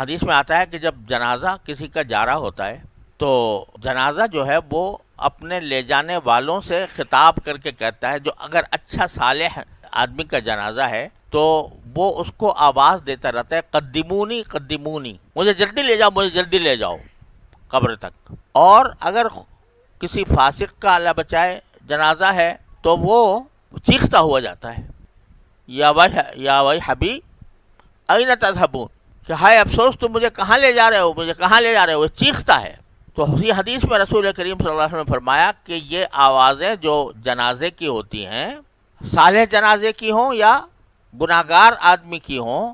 حدیث میں آتا ہے کہ جب جنازہ کسی کا جا رہا ہوتا ہے تو جنازہ جو ہے وہ اپنے لے جانے والوں سے خطاب کر کے کہتا ہے، جو اگر اچھا صالح آدمی کا جنازہ ہے تو وہ اس کو آواز دیتا رہتا ہے، قدمونی قدمونی، مجھے جلدی لے جاؤ، مجھے جلدی لے جاؤ قبر تک۔ اور اگر کسی فاسق کا اللہ بچائے جنازہ ہے تو وہ چیختا ہوا جاتا ہے، یا وی حبی این تذہبون، کہ ہائے افسوس تم مجھے کہاں لے جا رہے ہو، مجھے کہاں لے جا رہے ہو، وہ چیختا ہے۔ تو اسی حدیث میں رسول کریم صلی اللہ علیہ وسلم نے فرمایا کہ یہ آوازیں جو جنازے کی ہوتی ہیں، صالح جنازے کی ہوں یا گناہگار آدمی کی ہوں،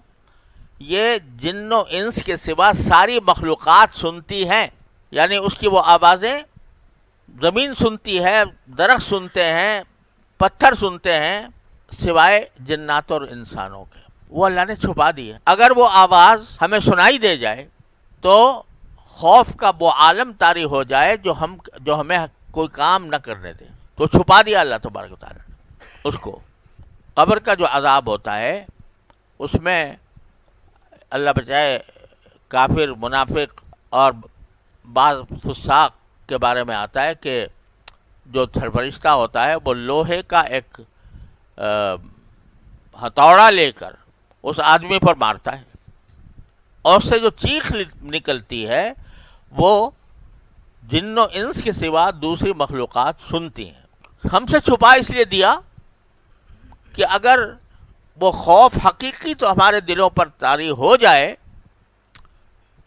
یہ جن و انس کے سوا ساری مخلوقات سنتی ہیں، یعنی اس کی وہ آوازیں زمین سنتی ہے، درخت سنتے ہیں، پتھر سنتے ہیں، سوائے جنات اور انسانوں کے۔ وہ اللہ نے چھپا دی ہے۔ اگر وہ آواز ہمیں سنائی دے جائے تو خوف کا وہ عالم طاری ہو جائے جو ہمیں کوئی کام نہ کرنے دے، تو چھپا دیا اللہ تبارک و تعالیٰ نے اس کو۔ قبر کا جو عذاب ہوتا ہے اس میں اللہ بچائے کافر، منافق اور بعض فساق کے بارے میں آتا ہے کہ جو فرشتہ ہوتا ہے وہ لوہے کا ایک ہتھوڑا لے کر اس آدمی پر مارتا ہے، اور اس سے جو چیخ نکلتی ہے وہ جن و انس کے سوا دوسری مخلوقات سنتی ہیں۔ ہم سے چھپا اس لیے دیا کہ اگر وہ خوف حقیقی تو ہمارے دلوں پر طاری ہو جائے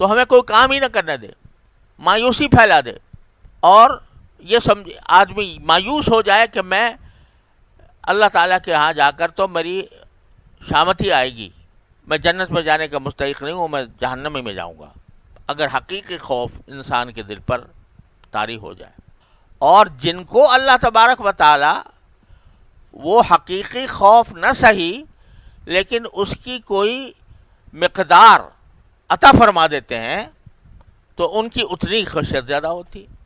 تو ہمیں کوئی کام ہی نہ کرنے دے، مایوسی پھیلا دے، اور یہ آدمی مایوس ہو جائے کہ میں اللہ تعالیٰ کے ہاں جا کر تو میری شامتی آئے گی، میں جنت میں جانے کا مستحق نہیں ہوں، میں جہنم میں جاؤں گا، اگر حقیقی خوف انسان کے دل پر طاری ہو جائے۔ اور جن کو اللہ تبارک و تعالی وہ حقیقی خوف نہ سہی لیکن اس کی کوئی مقدار عطا فرما دیتے ہیں تو ان کی اتنی خشیت زیادہ ہوتی ہے۔